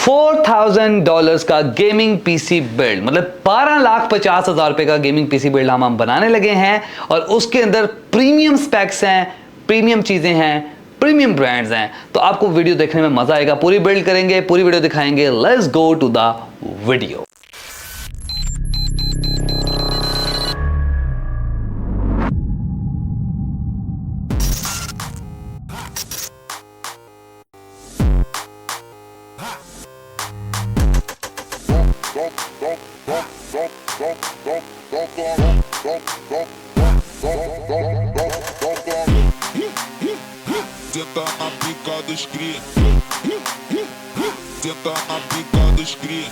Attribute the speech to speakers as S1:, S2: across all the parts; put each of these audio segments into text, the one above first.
S1: $4,000 का gaming PC build, मतलब 12,50,000 रुपए का गेमिंग पीसी बिल्ड हम बनाने लगे हैं। और उसके अंदर प्रीमियम स्पेक्स हैं, प्रीमियम चीजें हैं, प्रीमियम ब्रांड्स हैं। तो आपको वीडियो देखने में मजा आएगा। पूरी बिल्ड करेंगे, पूरी वीडियो दिखाएंगे। Let's go to the video.
S2: Tenta a pica dos cria. Tenta a pica dos cria.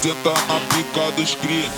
S2: Tenta a pica dos cria.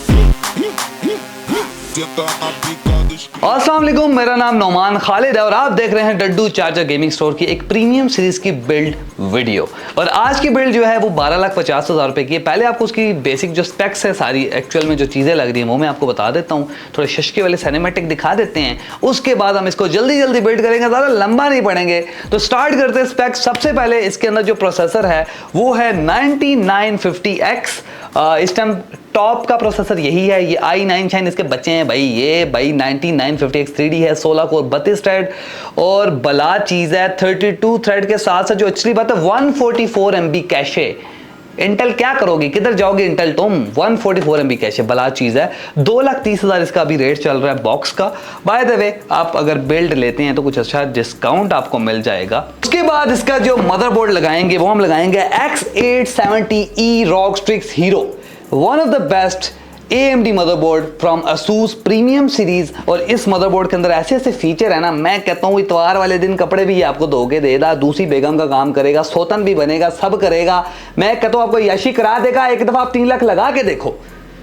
S2: Tenta a pica dos cria.
S1: अस्सलाम वालेकुम, मेरा नाम नौमान खालिद है और आप देख रहे हैं डड्डू चार्जर गेमिंग स्टोर की एक प्रीमियम सीरीज की बिल्ड वीडियो। और आज की बिल्ड जो है वो 12,50,000 रुपए की है। पहले आपको उसकी बेसिक जो स्पेक्स है, सारी एक्चुअल में जो चीज़ें लग रही हैं वो मैं आपको बता देता हूँ। थोड़े शशके वाले सिनेमैटिक दिखा देते हैं, उसके बाद हम इसको जल्दी जल्दी बिल्ड करेंगे, ज़्यादा लंबा नहीं पड़ेंगे। तो स्टार्ट करते हैं स्पेक्स। सबसे पहले इसके अंदर जो प्रोसेसर है वो है 9950X। इस टाइम टॉप का प्रोसेसर यही है। ये i9 शाइन इसके बच्चे हैं भाई। ये भाई 9950X 3D है, 16 कोर 32 थ्रेड और बला चीज़ है। 32 थ्रेड के साथ साथ जो अच्छी बात है 144 MB कैशे। इंटेल क्या करोगी, किधर जाओगे इंटेल तुम। 144 MB कैशे बला चीज़ है। 2,30,000 इसका अभी रेट चल रहा है बॉक्स का। बाय द वे आप अगर बिल्ड लेते हैं तो कुछ अच्छा डिस्काउंट आपको मिल जाएगा। उसके बाद इसका जो मदरबोर्ड लगाएंगे वो हम लगाएंगे X870E ROG Strix Hero, one of the best AMD motherboard from ASUS premium series. और इस मदरबोर्ड के अंदर ऐसे ऐसे फीचर है ना, मैं कहता हूँ इतवार वाले दिन कपड़े भी ये आपको धोके देगा, दूसरी बेगम का काम करेगा, सोतन भी बनेगा, सब करेगा। मैं कहता हूँ आपको यशी करा देगा। एक दफा आप 3 लाख लगा के देखो,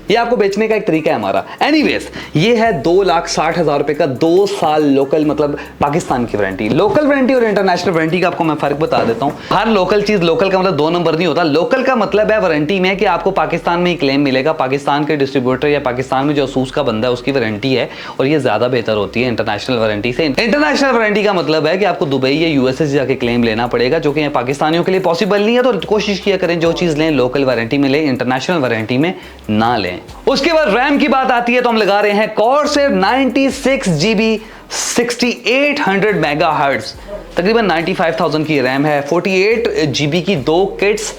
S1: ये आपको बेचने का एक तरीका है हमारा। एनीवेज, ये है 2,60,000 रुपए का 2 साल लोकल, मतलब पाकिस्तान की वारंटी। लोकल वारंटी और इंटरनेशनल वारंटी का आपको मैं फर्क बता देता हूँ। हर लोकल चीज, लोकल का मतलब 2 नंबर नहीं होता। लोकल का मतलब है वारंटी में कि आपको पाकिस्तान में ही क्लेम मिलेगा, पाकिस्तान के डिस्ट्रीब्यूटर या पाकिस्तान में जो असूस का बंदा है उसकी वारंटी है, और ये ज्यादा बेहतर होती है इंटरनेशनल वारंटी से। इंटरनेशनल वारंटी का मतलब है कि आपको दुबई या यूएसए से जाके क्लेम लेना पड़ेगा, जो कि पाकिस्तानियों के लिए पॉसिबल नहीं है। तो कोशिश किया करें जो चीज लें लोकल वारंटी में लें, इंटरनेशनल वारंटी में ना लें। उसके बाद रैम की बात आती है तो हम लगा रहे हैं Corsair 96GB 6800 मेगाहर्ट्ज, तकरीबन 95,000 की रैम है। 48GB की 2 किट्स,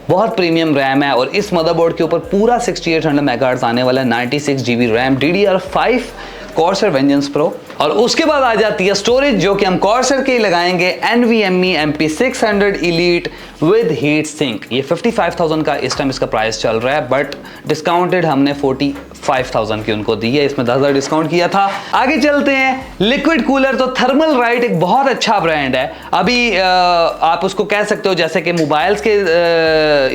S1: बहुत प्रीमियम रैम है। और इस मदरबोर्ड के ऊपर पूरा 6800 मेगाहर्ट्ज आने वाला है। 96GB RAM, DDR5 Corsair Vengeance Pro। और उसके बाद आ जाती है स्टोरेज, जो कि हम Corsair के ही लगाएंगे NVMe MP600 Elite with heat sink. ये 55,000 का इस टाइम इसका प्राइस चल रहा है, बट डिस्काउंटेड हमने 45,000 की उनको दी है। इसमें 10,000 डिस्काउंट किया था। आगे चलते हैं लिक्विड कूलर। तो थर्मल राइट एक बहुत अच्छा ब्रांड है। अभी आप उसको कह सकते हो जैसे कि मोबाइल्स के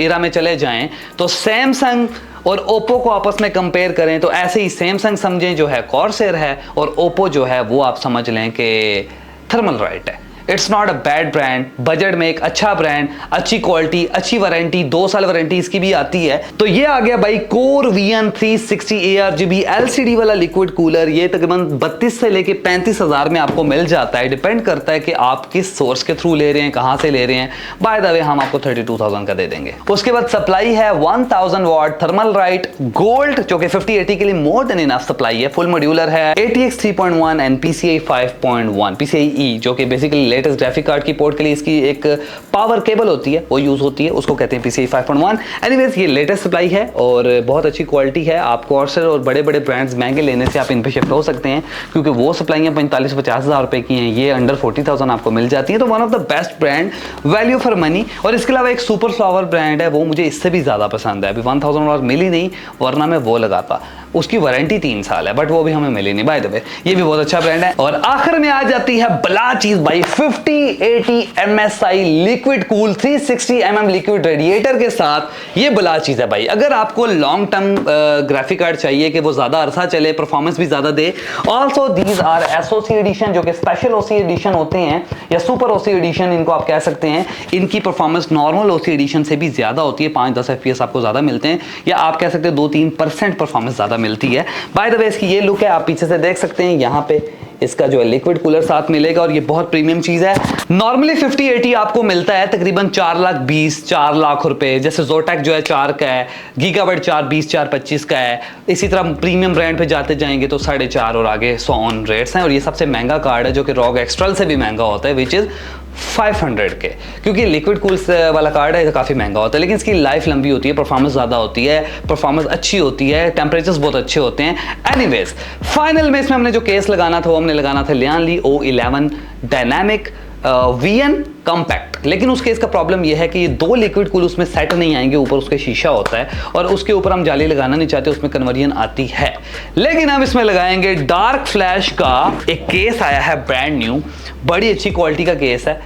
S1: एरा में चले जाएं तो सैमसंग और ओप्पो को आपस में कंपेयर करें तो ऐसे ही सैमसंग समझें जो है Corsair है, और ओप्पो जो है वो आप समझ लें कि थर्मल राइट है। It's not a bad brand, budget में एक अच्छा ब्रांड, अच्छी क्वालिटी, अच्छी वारंटी, 2 साल वारंटी इसकी भी आती है। तो ये आ गया भाई Core VN 360 ARGB LCD वाला लिक्विड कूलर। ये तकरीबन 32 से लेके 35,000 में आपको मिल जाता है। डिपेंड करता है कि आप किस सोर्स के थ्रू ले रहे हैं, कहां से ले रहे हैं। बाय द वे हम आपको 32,000 का दे देंगे। उसके बाद सप्लाई है 1000 वाट थर्मल राइट गोल्ड, जो कि 5080 के लिए मोर देन इनफ सप्लाई है। फुल मॉड्यूलर है। ATX 3.1 एंड PCIe 5.1 PCIe, जो कि बेसिकली लेटेस्ट ग्राफिक कार्ड की पोर्ट के लिए इसकी एक पावर केबल होती है, वो यूज़ होती है, उसको कहते हैं PCIe 5.1। एनीवेज ये लेटेस्ट सप्लाई है और बहुत अच्छी क्वालिटी है। आप कॉर्सर और बड़े बड़े ब्रांड्स महंगे लेने से आप इन पे शिफ्ट हो सकते हैं, क्योंकि वो सप्लाइयाँ 45-50 हज़ार रुपये की हैं, ये अंडर 40,000 आपको मिल जाती है। तो one of the best brand, value for money. और इसके अलावा एक सुपर फ्लावर ब्रांड है, वो मुझे इससे भी ज़्यादा पसंद है। अभी 1000 और मिली नहीं, वरना मैं वो लगाता। उसकी वारंटी 3 साल है, बट वो भी हमें मिली नहीं। बाय द वे ये भी बहुत अच्छा ब्रांड है। और आखिर में आ जाती है बला चीज भाई, 5080 MSI liquid cool 360 mm liquid radiator के साथ ये बला चीज है भाई। अगर आपको लॉन्ग टर्म ग्राफिक कार्ड चाहिए कि वो ज्यादा अरसा चले, परफॉर्मेंस भी ज्यादा दे, also these are SoC edition, जो कि स्पेशल OC एडिशन होते हैं या सुपर OC एडिशन इनको आप कह सकते हैं। इनकी परफॉर्मेंस नॉर्मल OC एडिशन से भी ज्यादा होती है, 5-10 FPS आपको ज्यादा मिलते हैं, या आप कह सकते हैं 2-3% परफॉर्मेंस ज्यादा मिलती है। बाय द वे इसकी ये लुक है, आप पीछे से देख सकते हैं, यहाँ पे इसका जो है लिक्विड कूलर साथ मिलेगा और ये बहुत प्रीमियम चीज है। नॉर्मली 5080 आपको मिलता है तकरीबन 4 लाख रुपए, जैसे जोटेक जो है 4 का है, गीगाबाइट 420 425 का है। इसी तरह प्रीमियम ब्रांड पे जाते जाएंगे तो 4.5 और आगे 100 ऑन रेट्स हैं। और ये सबसे महंगा कार्ड है जो कि रॉग एक्स्ट्रल से भी महंगा होता है, विच इज 500 के, क्योंकि लिक्विड कूल्स वाला कार्ड है, काफ़ी महंगा होता है, लेकिन इसकी लाइफ लंबी होती है, परफॉर्मेंस ज़्यादा होती है, परफॉर्मेंस अच्छी होती है, टेम्परेचर्स बहुत अच्छे होते हैं। एनीवेज फाइनल में इसमें हमने जो केस लगाना था वो हमने लगाना था लियानली O11 डायनामिक VN कॉम्पैक्ट। लेकिन उस केस का प्रॉब्लम यह है कि ये 2 लिक्विड कूल उसमें सेट नहीं आएंगे, ऊपर उसके शीशा होता है और उसके ऊपर हम जाली लगाना नहीं चाहते, उसमें कन्वर्जन आती है। लेकिन हम इसमें लगाएंगे डार्क फ्लैश का एक केस आया है ब्रांड न्यू, बड़ी अच्छी क्वालिटी का केस है।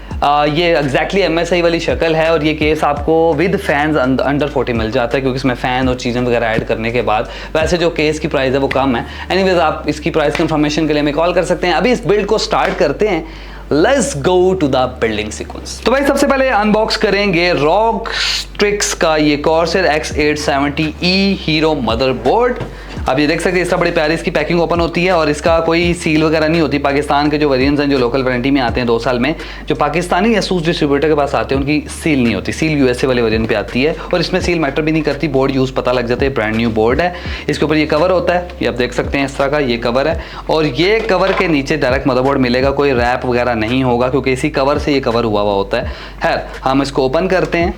S1: ये एग्जैक्टली MSI वाली शक्ल है और ये केस आपको विद फैंस अंडर 40 मिल जाता है, क्योंकि इसमें फैन और चीज़ें वगैरह ऐड करने के बाद। वैसे जो केस की प्राइस है वो कम है। एनीवेज आप इसकी प्राइस कंफर्मेशन के लिए हमें कॉल कर सकते हैं। अभी इस बिल्ड को स्टार्ट करते हैं। Let's go to the building sequence. तो भाई सबसे पहले अनबॉक्स करेंगे ROG Strix का ये Corsair X870E हीरो मदरबोर्ड। अब ये देख सकते हैं इस तरह बड़ी प्यारी इसकी पैकिंग ओपन होती है और इसका कोई सील वगैरह नहीं होती। पाकिस्तान के जो वेरिएंट्स हैं जो लोकल वारंटी में आते हैं 2 साल में, जो पाकिस्तानी ASUS डिस्ट्रीब्यूटर के पास आते हैं उनकी सील नहीं होती, सील USA वाले वेरिएंट पे आती है और इसमें सील मैटर भी नहीं करती। बोर्ड यूज़ पता लग जाता है, ब्रांड न्यू बोर्ड है। इसके ऊपर ये कवर होता है, ये आप देख सकते हैं इस तरह का ये कवर है और ये कवर के नीचे डायरेक्ट मदरबोर्ड मिलेगा, कोई रैप वगैरह नहीं होगा क्योंकि इसी कवर से ये कवर हुआ हुआ होता है। खैर हम इसको ओपन करते हैं।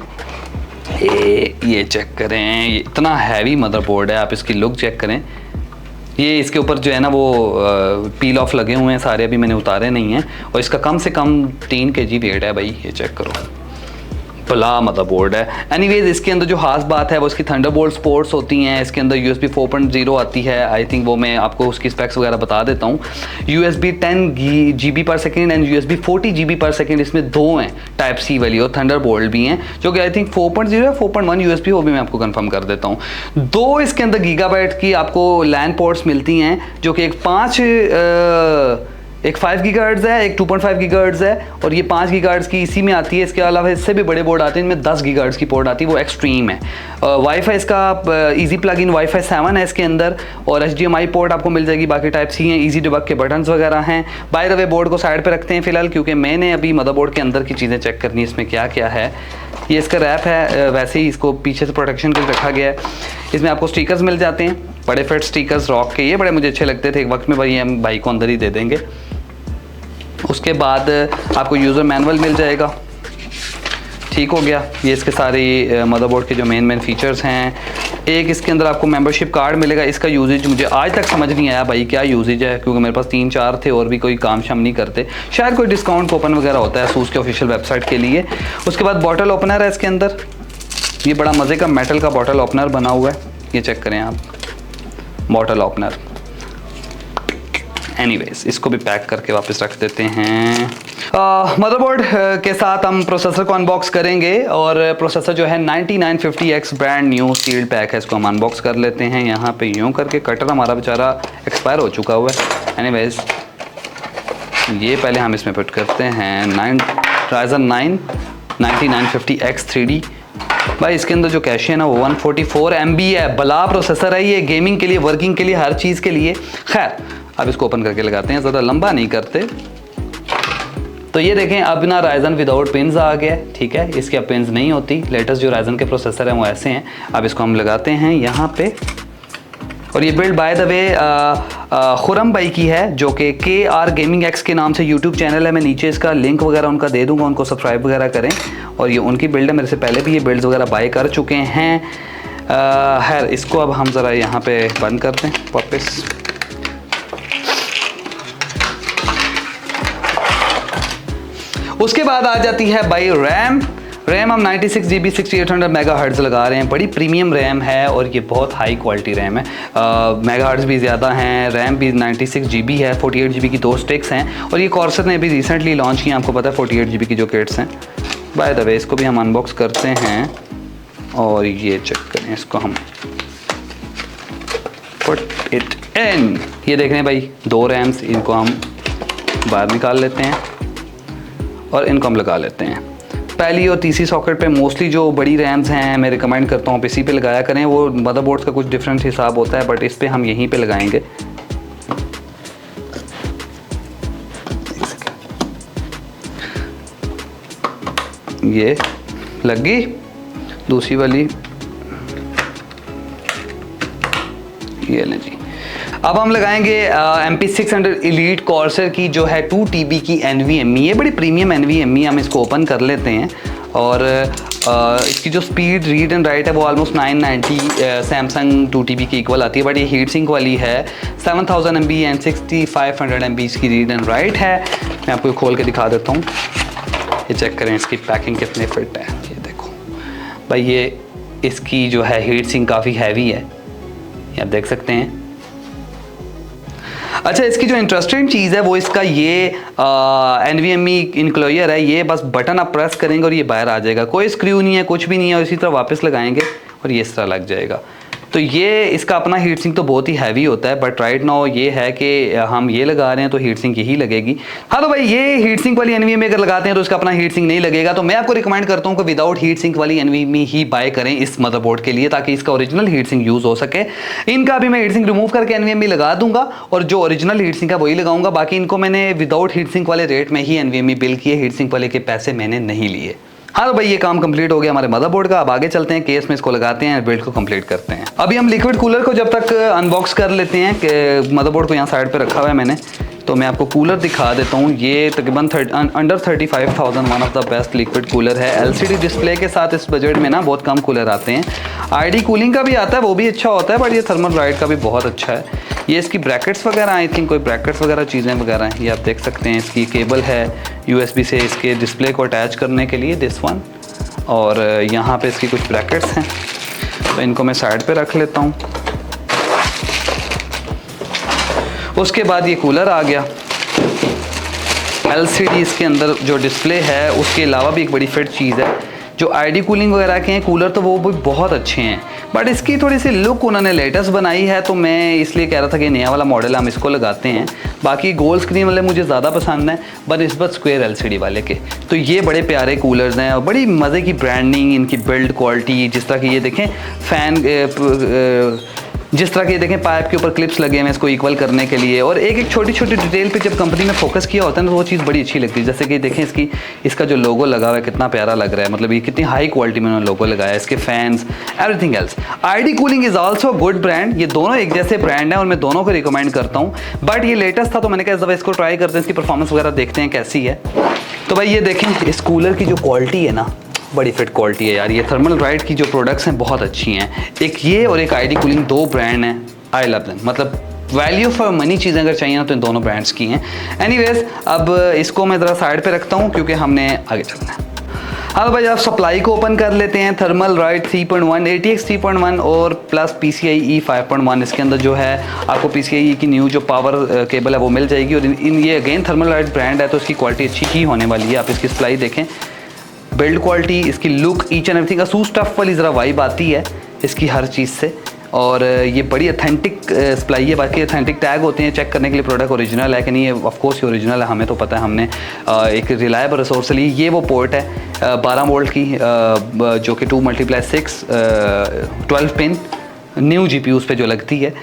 S1: ये चेक करें, ये इतना हैवी मदरबोर्ड है, आप इसकी लुक चेक करें। ये इसके ऊपर जो है ना वो पील ऑफ लगे हुए हैं सारे, अभी मैंने उतारे नहीं हैं और इसका कम से कम 3 kg वेट है भाई, ये चेक करो, भला मदरबोर्ड है। एनीवेज इसके अंदर जो खास बात है वो इसकी थंडरबोल्ट पोर्ट्स होती हैं, इसके अंदर USB 4.0 आती है, आई थिंक वो मैं आपको उसकी स्पेक्स वगैरह बता देता हूँ। USB 10 GB पर सेकेंड एंड USB 40 GB पर सेकेंड, इसमें 2 हैं टाइप C वाली और थंडरबोल्ट भी हैं, जो कि आई थिंक 4.0 या 4.1 USB, वो भी मैं आपको कंफर्म कर देता हूँ। 2 इसके अंदर गीगाबाइट की आपको लैन पोर्ट्स मिलती हैं, जो कि एक 5 GHz है, एक 2.5 GHz है और ये 5 GHz की इसी में आती है। इसके अलावा इससे भी बड़े बोर्ड आते हैं, इनमें 10 GHz की पोर्ट आती है, वो एक्सट्रीम है। वाईफाई इसका इजी प्लग इन वाईफाई 7 है इसके अंदर और HDMI पोर्ट आपको मिल जाएगी, बाकी टाइप C हैं, इजी डिबग के बटन्स वगैरह हैं। बाय द वे बोर्ड को साइड पे रखते हैं फिलहाल, क्योंकि मैंने अभी मदरबोर्ड के अंदर की चीज़ें चेक करनी है, इसमें क्या क्या है। ये इसका रैप है, वैसे ही इसको पीछे से प्रोटेक्शन के लिए रखा गया है। इसमें आपको स्टिकर्स मिल जाते हैं, बड़े फिट स्टिकर्स ROG के, ये बड़े मुझे अच्छे लगते थे एक वक्त में भाई, हम भाई को अंदर ही दे देंगे। उसके बाद आपको यूज़र मैनुअल मिल जाएगा, ठीक हो गया। ये इसके सारे मदरबोर्ड के जो मेन फीचर्स हैं। एक इसके अंदर आपको मेंबरशिप कार्ड मिलेगा, इसका यूजेज मुझे आज तक समझ नहीं आया भाई क्या यूजेज है, क्योंकि मेरे पास 3-4 थे और भी कोई काम शाम नहीं करते। शायद कोई डिस्काउंट कूपन वगैरह होता है ASUS के ऑफिशियल वेबसाइट के लिए। उसके बाद बॉटल ओपनर है इसके अंदर, ये बड़ा मज़े का मेटल का बॉटल ओपनर बना हुआ है, ये चेक करें आप, बॉटल ओपनर। एनीवेज इसको भी पैक करके वापस रख देते हैं। मदरबोर्ड के साथ हम प्रोसेसर को अनबॉक्स करेंगे और प्रोसेसर जो है 9950X brand new sealed pack है, इसको हम अनबॉक्स कर लेते हैं। यहाँ पे यूँ करके कटर हमारा बेचारा एक्सपायर हो चुका हुआ है। एनीवेज ये पहले हम इसमें पुट करते हैं Ryzen 9 9950X 3D। भाई इसके अंदर जो कैश है ना वो 144 MB है, भला प्रोसेसर है ये, गेमिंग के लिए, वर्किंग के लिए, हर चीज़ के लिए। खैर अब इसको ओपन करके लगाते हैं, ज़्यादा लंबा नहीं करते। तो ये देखें अब ना Ryzen विदाउट पिन्स आ गया, ठीक है, इसके अब पिन्स नहीं होती। लेटेस्ट जो Ryzen के प्रोसेसर हैं वो ऐसे हैं। अब इसको हम लगाते हैं यहाँ पे और ये build by the way Khurram भाई की है, जो कि KR Gaming X के नाम से यूट्यूब चैनल है। मैं नीचे इसका लिंक वगैरह उनका दे दूंगा, उनको सब्सक्राइब वगैरह करें। और ये उनकी बिल्ड है, मेरे से पहले भी ये बिल्ड्स वगैरह बाय कर चुके हैं। खैर इसको अब हम ज़रा यहाँ पे बंद करते हैं वापस। उसके बाद आ जाती है भाई रैम हम 96 GB 6800 मेगाहर्ट्ज़ लगा रहे हैं। बड़ी प्रीमियम रैम है और ये बहुत हाई क्वालिटी रैम है। मेगाहर्ट्ज़ भी ज़्यादा हैं, रैम भी 96 GB है, 48 GB की 2 स्टिक्स हैं। और ये कॉर्सर ने अभी रिसेंटली लॉन्च किया, आपको पता है 48 GB की जो किट्स हैं। बाय द वे इसको भी हम अनबॉक्स करते हैं और ये चेक करें, इसको हम पुट इट इन। ये देख रहे हैं भाई 2 रैम्स, इनको हम बाहर निकाल लेते हैं और इनको हम लगा लेते हैं। पहली और तीसरी सॉकेट पे मोस्टली जो बड़ी रैम्स हैं मैं रिकमेंड करता हूँ आप इसी पे लगाया करें। वो मदरबोर्ड्स का कुछ डिफरेंट हिसाब होता है, बट इस पे हम यहीं पे लगाएंगे। ये लग गई दूसरी वाली, ये ले जी। अब हम लगाएंगे MP600 Elite Corsair की जो है 2 TB की NVMe। ये बड़ी प्रीमियम NVMe, हम इसको ओपन कर लेते हैं। और इसकी जो स्पीड रीड एंड राइट है वो ऑलमोस्ट 990 सैमसंग 2 TB की इक्वल आती है, बट ये हीट सिंक वाली है। 7000 MB एंड 6500 MB इसकी रीड एंड राइट है। मैं आपको खोल के दिखा देता हूँ, ये चेक करें इसकी पैकिंग कितने फिट है। ये देखो भाई, ये इसकी जो है हीट सिंक काफ़ी हैवी है, ये आप देख सकते हैं। अच्छा, इसकी जो इंटरेस्टिंग चीज़ है वो इसका ये NVMe इनक्लोजर है। ये बस बटन आप प्रेस करेंगे और ये बाहर आ जाएगा, कोई स्क्रू नहीं है, कुछ भी नहीं है। और इसी तरह वापस लगाएंगे और ये इस तरह लग जाएगा। तो ये इसका अपना हीट सिंक तो बहुत ही हैवी होता है, बट राइट नाउ ये है कि हम ये लगा रहे हैं तो हीट सिंक यही लगेगी। हाँ तो भाई, ये हीट सिंक वाली NVMe अगर लगाते हैं तो इसका अपना हीट सिंक नहीं लगेगा। तो मैं आपको रिकमेंड करता हूँ कि विदाउट हीट सिंक वाली NVMe ही बाय करें इस मदरबोर्ड के लिए, ताकि इसका ओरिजिनल हीट सिंक यूज़ हो सके। इनका भी मैं हीट सिंक रिमूव करके NVMe लगा दूंगा और जो ओरिजिनल हीट सिंक है वही लगाऊंगा। बाकी इनको मैंने विदाउट हीट सिंक वाले रेट में ही NVMe बिल किए, हीट सिंक वाले के पैसे मैंने नहीं लिए। हाँ तो भाई, ये काम कंप्लीट हो गया हमारे मदरबोर्ड का। अब आगे चलते हैं, केस में इसको लगाते हैं, बिल्ड को कंप्लीट करते हैं। अभी हम लिक्विड कूलर को जब तक अनबॉक्स कर लेते हैं, कि मदरबोर्ड को यहाँ साइड पे रखा हुआ है मैंने, तो मैं आपको कूलर दिखा देता हूँ। ये तकरीबन under 35,000 one of the best liquid cooler है। LCD डिस्प्ले के साथ इस बजट में ना बहुत कम कूलर आते हैं। ID कूलिंग का भी आता है, वो भी अच्छा होता है, बट ये थर्मल राइड का भी बहुत अच्छा है। ये इसकी ब्रैकेट्स वगैरह, आई थिंक कोई ब्रैकेट्स वगैरह चीज़ें वगैरह हैं, ये आप देख सकते हैं। इसकी केबल है USB से इसके डिस्प्ले को अटैच करने के लिए, दिस वन। और यहाँ पे इसकी कुछ ब्रैकेट्स हैं, तो इनको मैं साइड पे रख लेता हूँ। उसके बाद ये कूलर आ गया। LCD इसके अंदर जो डिस्प्ले है, उसके अलावा भी एक बड़ी फिट चीज़ है। जो ID कूलिंग वगैरह के हैं कूलर, तो वो भी बहुत अच्छे हैं, बट इसकी थोड़ी सी लुक उन्होंने लेटेस्ट बनाई है। तो मैं इसलिए कह रहा था कि नया वाला मॉडल हम इसको लगाते हैं। बाकी गोल स्क्रीन वाले मुझे ज़्यादा पसंद है बनस्बत स्क्वायर LCD वाले के। तो ये बड़े प्यारे कूलर्स हैं और बड़ी मज़े की ब्रांडिंग, इनकी बिल्ड क्वालिटी। जिस तरह की ये देखें फ़ैन, जिस तरह के देखें पाइप के ऊपर क्लिप्स लगे हैं इसको इक्वल करने के लिए। और एक एक छोटी छोटी डिटेल पे जब कंपनी ने फोकस किया होता है ना, तो वो चीज़ बड़ी अच्छी लगती है। जैसे कि देखें इसका जो लोगो लगा हुआ है कितना प्यारा लग रहा है, मतलब ये कितनी हाई क्वालिटी में उन्होंने लोगो लगाया है। इसके fans, everything else. ID cooling is also good brand. ये दोनों एक जैसे ब्रांड हैं और मैं दोनों को रिकमेंड करता हूँ, बट ये लेटेस्ट था तो मैंने कहा इस दफ़ा इसको ट्राई करते हैं, इसकी परफॉर्मेंस वगैरह देखते हैं कैसी है। तो भाई ये देखें, इस कूलर की जो क्वालिटी है ना, बड़ी फिट क्वालिटी है यार। ये थर्मल राइड की जो प्रोडक्ट्स हैं बहुत अच्छी हैं। एक ये और एक ID कूलिंग, 2 ब्रांड हैं, आई लव देम। मतलब वैल्यू फॉर मनी चीज़ें अगर चाहिए ना तो इन दोनों ब्रांड्स की हैं। एनीवेज, अब इसको मैं ज़रा साइड पे रखता हूँ क्योंकि हमने आगे चलना है। अब भाई आप सप्लाई को ओपन कर लेते हैं। थर्मल राइड 3.1, ATX 3.1 और प्लस PCIe 5.1। इसके अंदर जो है आपको PCIe की न्यू जो पावर केबल है वो मिल जाएगी। और ये अगेन थर्मल राइड ब्रांड है तो इसकी क्वालिटी अच्छी ही होने वाली है। आप इसकी सप्लाई देखें, बिल्ड क्वालिटी, इसकी look, each and everything. Asus TUF वाली ज़रा वाइब आती है इसकी हर चीज़ से। और ये बड़ी अथेंटिक सप्लाई है। बाकी अथेंटिक टैग होते हैं चेक करने के लिए प्रोडक्ट ओरिजिनल है कि नहीं है। ऑफ कोर्स ये ओरिजिनल है, हमें तो पता है, हमने एक रिलायबल रिसोर्स ली। ये वो पोर्ट है 12 वोल्ट की, जो कि 2 × 6 12 पिन न्यू जीपीयूज़ पे जो लगती है।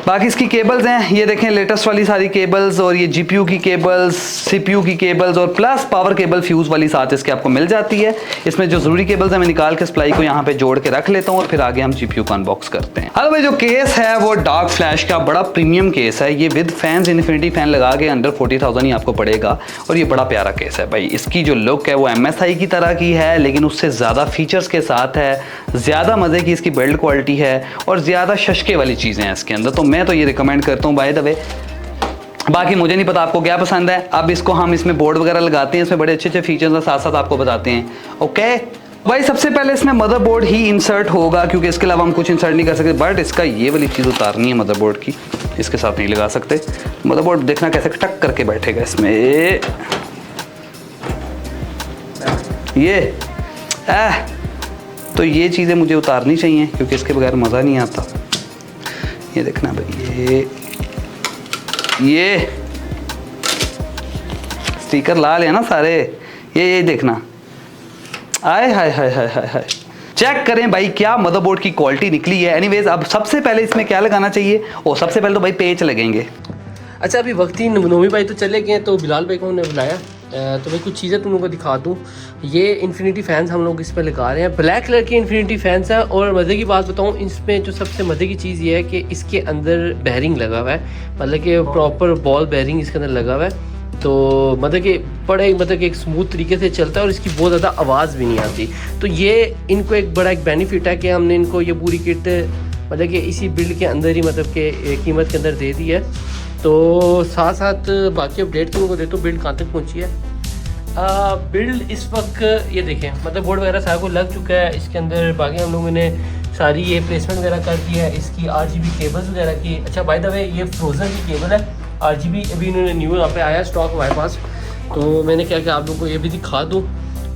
S1: बाकी इसकी केबल्स हैं, ये देखें लेटेस्ट वाली सारी केबल्स, और ये जीपीयू की केबल्स, सीपीयू की केबल्स और प्लस पावर केबल फ्यूज़ वाली साथ इसके आपको मिल जाती है। इसमें जो ज़रूरी केबल्स हैं मैं निकाल के सप्लाई को यहाँ पे जोड़ के रख लेता हूँ और फिर आगे हम जीपीयू को अनबॉक्स करते हैं। हेलो भाई, जो केस है वो डार्क फ्लैश का बड़ा प्रीमियम केस है। ये विद फैंस इन्फिनिटी फैन लगा के अंडर 40,000 ही आपको पड़ेगा और ये बड़ा प्यारा केस है भाई। इसकी जो लुक है वो MSI की तरह की है, लेकिन उससे ज़्यादा फीचर्स के साथ है, ज़्यादा मज़े की इसकी बिल्ड क्वालिटी है और ज़्यादा शशके वाली चीज़ें हैं इसके अंदर, तो मैं तो ये रिकमेंड करता हूँ बाय द वे। बाकी मुझे नहीं पता आपको क्या पसंद है। अब इसको हम इसमें बोर्ड वगैरह लगाते हैं, इसमें बड़े अच्छे अच्छे फीचर्स हैं, साथ साथ आपको बताते हैं। ओके भाई, सबसे पहले इसमें मदरबोर्ड ही इंसर्ट होगा क्योंकि इसके अलावा हम कुछ इंसर्ट नहीं कर सकते, बट इसका ये वाली चीज़ उतारनी है मदरबोर्ड की, इसके साथ नहीं लगा सकते। मदरबोर्ड देखना कैसे टक करके बैठेगा इसमें, ये तो ये चीज़ें मुझे उतारनी चाहिए क्योंकि इसके बगैर मज़ा नहीं आता। ये देखना भाई, ये स्टिकर लाल है ना सारे, ये देखना, आए हाय हाय हाय हाय हाय। चेक करें भाई क्या मदरबोर्ड की क्वालिटी निकली है। एनीवेज, अब सबसे पहले इसमें क्या लगाना चाहिए, और सबसे पहले तो भाई पेच लगेंगे।
S3: अच्छा, अभी वक्त ही नोमी भाई तो चले गए, तो बिलाल भाई को हमने बुलाया, तो मैं कुछ चीज़ें तुम लोगों को दिखा दूँ। ये इन्फिनिटी फैंस हम लोग इस पर लगा रहे हैं, ब्लैक कलर के इन्फिनिटी फैंस हैं। और मज़े की बात बताऊँ, इसमें जो सबसे मज़े की चीज़ ये है कि इसके अंदर बैरिंग लगा हुआ है, मतलब कि प्रॉपर बॉल बैरिंग इसके अंदर लगा हुआ है। तो मतलब कि बड़े कि एक स्मूथ तरीके से चलता है और इसकी बहुत ज़्यादा आवाज़ भी नहीं आती। तो ये इनको एक बड़ा एक बेनिफिट है कि हमने इनको ये पूरी किट मतलब कि इसी बिल्ड के अंदर ही मतलब कि कीमत के अंदर दे दी है। तो साथ साथ बाकी अपडेट तुमको देता हूँ बिल्ड कहाँ तक पहुँची है। बिल्ड इस वक्त ये देखें, मतलब बोर्ड वगैरह सारा को लग चुका है इसके अंदर। बाकी हम लोगों ने सारी ये प्लेसमेंट वगैरह कर दी है इसकी RGB केबल्स वगैरह की। अच्छा बाय द वे, ये फ्रोज़न की केबल है RGB, अभी इन्होंने न्यू यहाँ पे आया स्टॉक हमारे पास, तो मैंने क्या कि आप लोगों को ये भी दिखा दूँ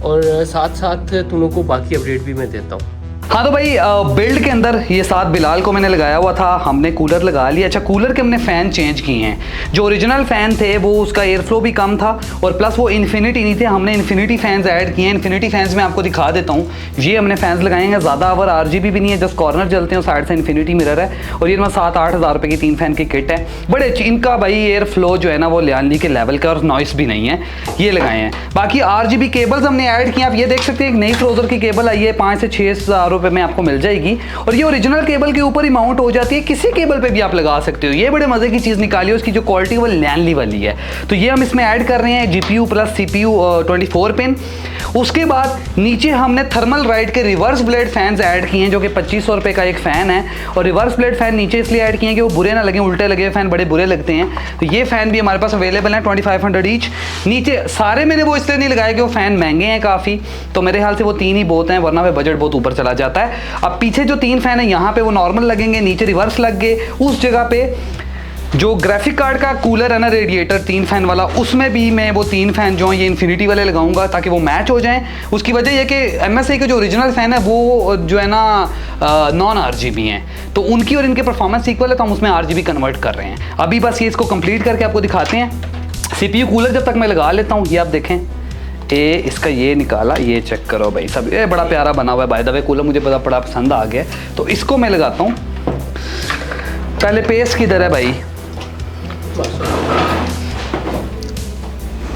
S3: और साथ साथ तुम लोगों को बाकी अपडेट भी मैं देता हूँ।
S1: हाँ तो भाई, बिल्ड के अंदर ये साथ बिलाल को मैंने लगाया हुआ था, हमने कूलर लगा लिया। अच्छा, कूलर के हमने फ़ैन चेंज किए हैं। जो ओरिजिनल फ़ैन थे वो उसका एयर फ्लो भी कम था और प्लस वो इन्फिनिटी नहीं थे, हमने इन्फिनिटी फ़ैन्स ऐड किए हैं। इन्फिनिटी फ़ैन्स मैं आपको दिखा देता हूँ। ये हमने फ़ैन्स लगाए हैं, ज़्यादा आवर RGB भी नहीं है, जस्ट कॉर्नर जलते हैं, साइड से इन्फिनिटी मिरर है और ये 7-8 हज़ार रुपये की 3 फ़ैन की किट है। बड़े अच्छी, इनका भाई एयर फ्लो जो है ना वो लियानली के लेवल का और नॉइस भी नहीं है, ये लगाए हैं। बाकी RGB केबल्स हमने ऐड किए, आप ये देख सकते हैं। एक नई फ्रोजर की केबल आई है, 5 से 6 हज़ार रुपये में आपको मिल जाएगी और ये ओरिजिनल केबल के ऊपर ही माउंट हो जाती है, किसी केबल पे भी आप लगा सकते हो। ये बड़े मजे की चीज निकाली है, उसकी जो क्वालिटी वो लियानली वाली है। तो ये हम इसमें ऐड कर रहे हैं GPU प्लस CPU 24 पिन। उसके बाद नीचे हमने थर्मल राइट के रिवर्स ब्लेड फैंस ऐड किए हैं, जो कि 2500 रुपये का एक फ़ैन है। और रिवर्स ब्लेड फैन नीचे इसलिए ऐड किए हैं कि वो बुरे ना लगे, उल्टे लगे फैन बड़े बुरे लगते हैं। तो ये फ़ैन भी हमारे पास अवेलेबल है 2500 ईच। नीचे सारे मैंने वो इसलिए नहीं लगाए कि वो फ़ैन महंगे हैं काफ़ी, तो मेरे ख्याल से वो 3 ही बहुत हैं, वरना वे बजट बहुत ऊपर चला जाता है। अब पीछे जो 3 फ़ैन है यहाँ पे वो नॉर्मल लगेंगे, नीचे रिवर्स लग गए। उस जगह पे जो ग्राफिक कार्ड का कूलर है ना, रेडिएटर 3 फ़ैन वाला, उसमें भी मैं वो 3 फ़ैन जो हैं ये इन्फिनिटी वाले लगाऊंगा ताकि वो मैच हो जाएं। उसकी वजह यह कि MSI के जो ओरिजिनल फ़ैन है वो जो है ना नॉन RGB हैं, तो उनकी और इनके परफॉर्मेंस इक्वल है, तो हम उसमें RGB कन्वर्ट कर रहे हैं। अभी बस ये इसको कंप्लीट करके आपको दिखाते हैं। CPU कूलर जब तक मैं लगा लेता हूँ, ये आप देखें, इसका ये निकाला, ये चेक करो भाई, सब ये बड़ा प्यारा बना हुआ है। बाय द वे कूलर मुझे बड़ा पसंद आ गया, तो इसको मैं लगाता हूँ। पहले पेस्ट किधर है भाई,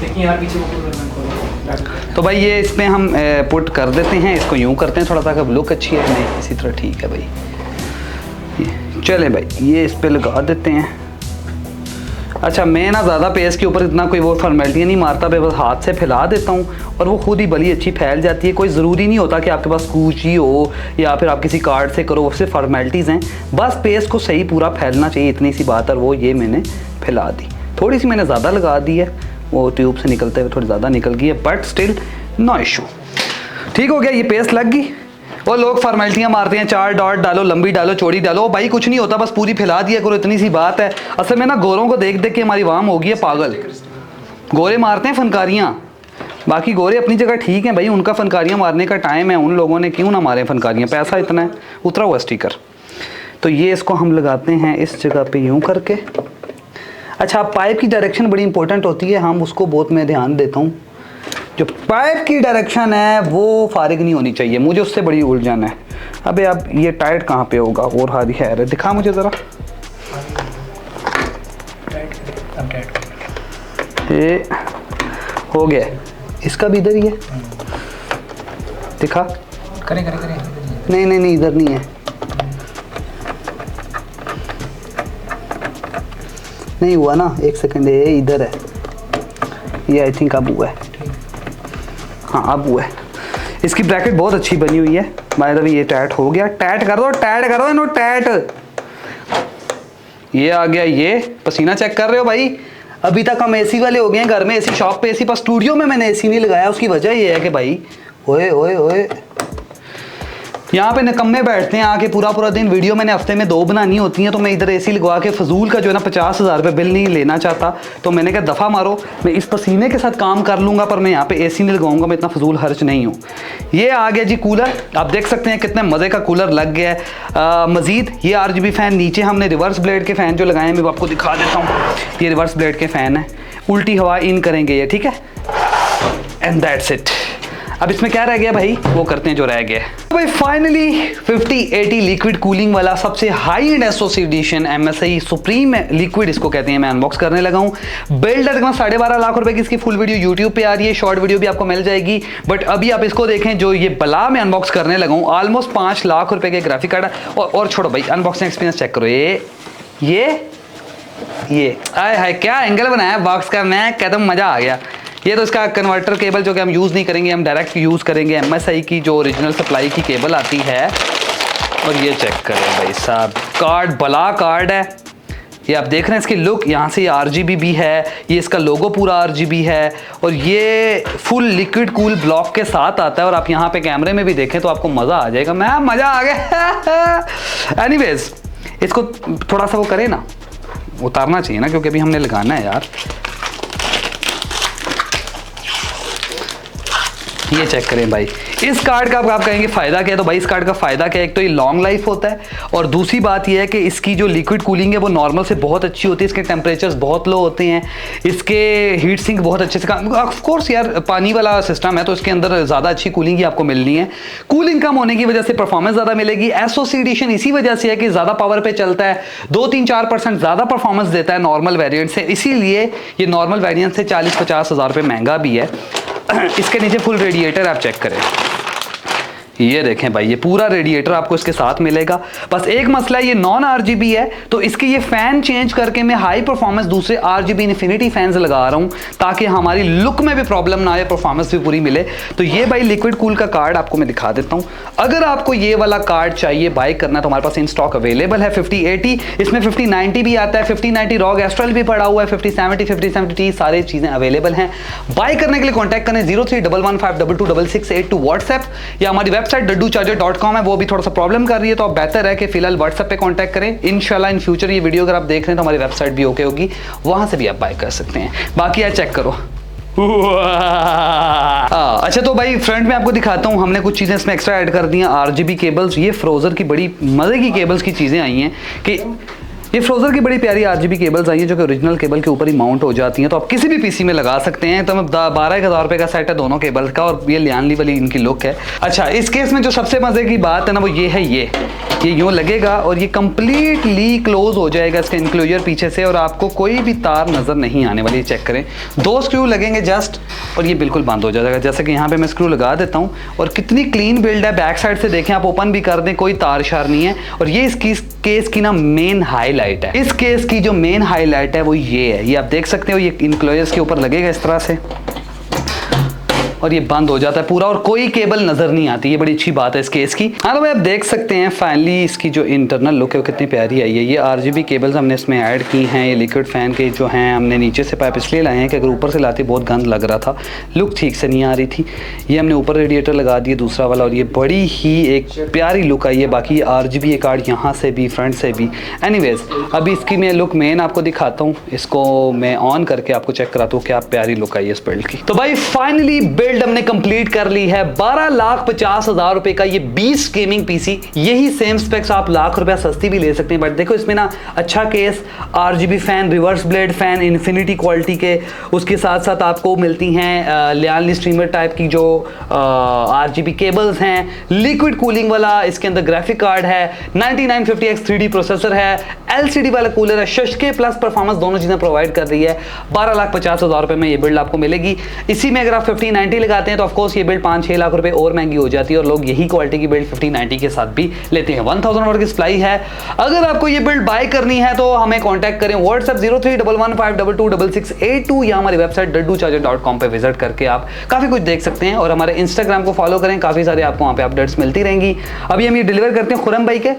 S3: देखिए यार पीछे
S1: तो भाई ये इसमें हम पुट कर देते हैं, इसको यूं करते हैं थोड़ा सा, लुक अच्छी है नहीं, इसी तरह ठीक है भाई। चले भाई ये इस पे लगा देते हैं। अच्छा, मैं ना ज़्यादा पेस्ट के ऊपर इतना कोई वो फॉर्मेलिटी नहीं मारता, मैं बस हाथ से फैला देता हूँ और वो खुद ही बड़ी अच्छी फैल जाती है। कोई ज़रूरी नहीं होता कि आपके पास कूची हो या फिर आप किसी कार्ड से करो, वो सिर्फ फॉर्मेलिटीज़ हैं। बस पेस्ट को सही पूरा फैलना चाहिए, इतनी सी बात है। और वो ये मैंने फैला दी, थोड़ी सी मैंने ज़्यादा लगा दी है, वो ट्यूब से निकलते हुए थोड़ी ज़्यादा निकल गई है, बट स्टिल नो इशू, ठीक हो गया। ये पेस्ट लग गई। वो लोग फॉर्मेलिटियाँ मारते हैं, 4 डॉट डालो, लंबी डालो, चौड़ी डालो, भाई कुछ नहीं होता, बस पूरी फैला दिया करो, इतनी सी बात है। असल में ना गोरों को देख देख के हमारी वाम हो गई है पागल। गोरे मारते हैं फनकारियाँ, बाकी गोरे अपनी जगह ठीक हैं भाई, उनका फनकारियाँ मारने का टाइम है, उन लोगों ने क्यों ना मारे फनकारियाँ, पैसा इतना है, उतरा हुआ स्टिकर। तो ये इसको हम लगाते हैं इस जगह पे यूँ करके। अच्छा, पाइप की डायरेक्शन बड़ी इंपॉर्टेंट होती है, हम उसको बहुत मैं ध्यान देता हूँ। जो पाइप की डायरेक्शन है वो फारिग नहीं होनी चाहिए, मुझे उससे बड़ी उलझन है। अबे अब ये टाइट कहाँ पे होगा और हादी है, दिखा मुझे ज़रा। ये हो गया, इसका भी इधर ही है, दिखा।
S3: करे
S1: नहीं इधर नहीं है, नहीं हुआ ना, एक सेकंड, ये इधर है, ये आई थिंक अब हुआ है। हाँ अब हुआ है। इसकी ब्रैकेट बहुत अच्छी बनी हुई है। बाय द वे ये टाइट हो गया, टाइट कर दो इनो टाइट। ये आ गया, ये पसीना चेक कर रहे हो भाई। अभी तक हम एसी वाले हो गए हैं, घर में एसी, शॉप पे एसी, पर स्टूडियो में मैंने एसी नहीं लगाया। उसकी वजह ये है कि भाई ओए ओए ओए यहाँ पे निकम्मे बैठते हैं आके पूरा दिन। वीडियो मैंने हफ्ते में 2 बनानी होती हैं, तो मैं इधर एसी लगवा के फजूल का जो है ना 50,000 रुपये बिल नहीं लेना चाहता। तो मैंने कहा दफ़ा मारो, मैं इस पसीने के साथ काम कर लूँगा, पर मैं यहाँ पे एसी नहीं लगाऊंगा, मैं इतना फजूल खर्च नहीं हूँ। ये आ गया जी कूलर, आप देख सकते हैं कितने मज़े का कूलर लग गया है। मज़ीद ये RGB फ़ैन, नीचे हमने रिवर्स ब्लेड के फ़ैन जो लगाए हैं, मैं आपको दिखा देता हूँ। ये रिवर्स ब्लेड के फ़ैन है, उल्टी हवा इन करेंगे ये, ठीक है। And that's it. अब इसमें क्या रह गया भाई, वो करते हैं जो रह गया। तो भाई फाइनली 5080 लिक्विड कूलिंग वाला सबसे high end SoC edition MSI supreme liquid इसको कहते हैं, मैं अनबॉक्स करने लगा हूँ। बिल्ड तकरीबन 12.5 लाख रुपए की इसकी फुल वीडियो यूट्यूब पे आ रही है, शॉर्ट वीडियो भी आपको मिल जाएगी। बट अभी आप इसको देखें, जो ये बला मैं अनबॉक्स करने लगा हूँ, ऑलमोस्ट 5 लाख रुपए के ग्राफिक कार्ड। और छोड़ो भाई, अनबॉक्सिंग एक्सपीरियंस चेक करो। ये आय हाय क्या एंगल बनाया बॉक्स का, मैं कहता हूँ मजा आ गया। ये तो इसका कन्वर्टर केबल जो कि हम यूज़ नहीं करेंगे, हम डायरेक्ट यूज़ करेंगे MSI की जो ओरिजिनल सप्लाई की केबल आती है। और ये चेक करें भाई साहब, कार्ड बला कार्ड है। ये आप देख रहे हैं इसकी लुक, यहाँ से ये RGB भी है, ये इसका लोगो पूरा RGB है, और ये फुल लिक्विड कूल ब्लॉक के साथ आता है। और आप यहाँ पे कैमरे में भी देखें तो आपको मज़ा आ जाएगा। मैं मज़ा आ गया। एनीवेज इसको थोड़ा सा वो करें ना, उतारना चाहिए ना, क्योंकि अभी हमने लगाना है यार। ये चेक करें भाई, इस कार्ड का आप कहेंगे फ़ायदा क्या है, तो भाई इस कार्ड का फ़ायदा क्या है, एक तो ये लॉन्ग लाइफ होता है, और दूसरी बात ये है कि इसकी जो लिक्विड कूलिंग है वो नॉर्मल से बहुत अच्छी होती है। इसके टेम्परेचर्स बहुत लो होते हैं, इसके हीट सिंक बहुत अच्छे से काम, ऑफ कोर्स यार पानी वाला सिस्टम है तो इसके अंदर ज़्यादा अच्छी कूलिंग ही आपको मिलनी है। कूलिंग कम होने की वजह से परफॉर्मेंस ज़्यादा मिलेगी। SoC एडिशन इसी वजह से है कि ज़्यादा पावर पे चलता है, 2-3-4% ज़्यादा परफॉर्मेंस देता है नॉर्मल वेरियंट से, इसीलिए ये नॉर्मल वेरियंट से 40-50 हज़ार रुपये महंगा भी है। इसके नीचे फुल रेडिएटर आप चेक करें, ये देखें भाई, ये पूरा रेडिएटर आपको इसके साथ मिलेगा। बस एक मसला, ये नॉन RGB है, तो इसके ये फैन चेंज करके मैं हाई परफॉर्मेंस दूसरे RGB इन्फिनिटी फैंस लगा रहा हूँ, ताकि हमारी लुक में भी प्रॉब्लम ना आए, परफॉर्मेंस भी पूरी मिले। तो ये भाई लिक्विड कूल का कार्ड आपको मैं दिखा देता हूँ। अगर आपको ये वाला कार्ड चाहिए, बाय करना, तो हमारे पास इन स्टॉक अवेलेबल है 5080, इसमें 5090 भी आता है, 5090 रॉग एस्ट्रल भी पड़ा हुआ है, 5070, 5070 सारी चीज़ें अवेलेबल हैं। बाय करने के लिए कॉन्टैक्ट करें 0311522668 व्हाट्सएप, या हमारी वेबसाइट dadducharger.com है, वो भी थोड़ा सा प्रॉब्लम कर रही है, तो आप बेहतर है कि फिलहाल व्हाट्सएप पे कांटेक्ट करें। इंशाल्लाह इन फ्यूचर ये वीडियो अगर आप देख रहे हैं तो हमारी वेबसाइट भी ओके होगी, वहां से भी आप बाय कर सकते हैं। बाकी यार चेक करो। अच्छा तो भाई फ्रंट में आपको दिखाता हूँ, हमने कुछ चीज़ें इसमें एक्स्ट्रा ऐड कर दी हैं। RGB केबल्स, ये फ्रोजर की बड़ी मज़े की केबल्स की चीज़ें आई हैं कि ये फ्रोजर की बड़ी प्यारी RGB केबल्स आई हैं जो कि ओरिजिनल केबल के ऊपर ही माउंट हो जाती हैं, तो आप किसी भी PC में लगा सकते हैं। तो 12,000 रुपये का सेट है दोनों केबल्स का, और ये लियानली वाली इनकी लुक है। अच्छा इस केस में जो सबसे मज़े की बात है ना, वो ये है, ये यूँ लगेगा और ये कम्प्लीटली क्लोज हो जाएगा इसका इंक्लोजर पीछे से, और आपको कोई भी तार नज़र नहीं आने वाली। चेक करें, 2 स्क्रू लगेंगे जस्ट, और ये बिल्कुल बंद हो जाएगा। जैसे कि यहाँ पे मैं स्क्रू लगा देता हूँ, और कितनी क्लीन बिल्ड है। बैक साइड से देखें आप, ओपन भी कर दें, कोई तार शार नहीं है। और ये इसकी केस की ना मेन हाईलाइट है। इस केस की जो मेन हाईलाइट है वो ये है, ये आप देख सकते हो, ये इंक्लोजर्स के ऊपर लगेगा इस तरह से, और ये बंद हो जाता है पूरा, और कोई केबल नज़र नहीं आती। ये बड़ी अच्छी बात है इस केस की। हाँ तो भाई आप देख सकते हैं फाइनली इसकी जो इंटरनल लुक है वो कितनी प्यारी आई है। ये RGB केबल्स हमने इसमें ऐड की हैं। ये लिक्विड फ़ैन के जो हैं हमने नीचे से पाइप इसलिए लाए हैं कि अगर ऊपर से लाते बहुत गंद लग रहा था, लुक ठीक से नहीं आ रही थी। ये हमने ऊपर रेडिएटर लगा दिए दूसरा वाला, और ये बड़ी ही एक प्यारी लुक आई है। बाकी RGB कार्ड यहाँ से भी, फ्रंट से भी। एनीवेज अभी इसकी मैं लुक मेन आपको दिखाता हूँ, इसको मैं ऑन करके आपको चेक कराता हूँ क्या प्यारी लुक आई है इस बिल्ड की। तो भाई फाइनली बिल्ड हमने कंप्लीट कर ली है। 12,50,000 रुपए का ये 20 गेमिंग पीसी, यही सेम स्पेक्स आप लाख रुपया सस्ती भी ले सकते हैं। बट देखो इसमें ना अच्छा case, RGB fan, reverse blade fan, infinity quality के, उसके साथ साथ आपको मिलती हैं लियाली स्ट्रीमर टाइप की जो RGB केबल्स हैं, लिक्विड कूलिंग वाला इसके अंदर ग्राफिक कार्ड है, 9950X 3D प्रोसेसर है, LCD वाला कूलर है, शशके प्लस परफॉर्मेंस दोनों चीज़ें प्रोवाइड कर रही है। 12,50,000 रुपए में ये बिल्ड आपको मिलेगी। इसी में अगर आप 5090 लगाते हैं तो ऑफकोर्स ये बिल्ड 5-6 लाख रुपए और महंगी हो जाती है और लोग यही क्वालिटी की बिल्ड 5090 के साथ भी लेते हैं। 1000 वॉट की सप्लाई है। अगर आपको ये बिल्ड बाय करनी है तो हमें कॉन्टैक्ट करें व्हाट्सएप 031152226682 या हमारी वेबसाइट daddocharger.com पे विजिट करके आप काफ़ी कुछ देख सकते हैं और हमारे इंस्टाग्राम को फॉलो करें, काफ़ी सारे आपको वहाँ पे अपडेट्स मिलती रहेंगी। अभी हम ये डिलीवर करते हैं खुरम भाई के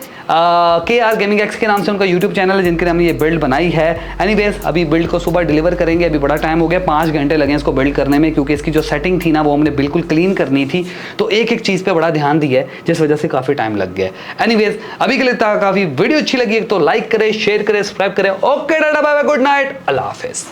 S1: KR Gaming X के नाम से उनका यूट्यूब चैनल है जिनके हमने ये बिल्ड बनाई है। एनीवेज अभी बिल्ड को सुबह डिलीवर करेंगे। अभी बड़ा टाइम हो गया, 5 घंटे लगे इसको बिल्ड करने में क्योंकि इसकी जो सेटिंग थी ना वो हमने बिल्कुल क्लीन करनी थी, तो एक एक चीज़ पे बड़ा ध्यान दिया है जिस वजह से काफ़ी टाइम लग गया। एनीवेज अभी के लिए काफ़ी वीडियो अच्छी लगी तो लाइक करें, शेयर करें, सब्सक्राइब करें। Okay tata bye bye, good night, अल्लाह हाफिज़।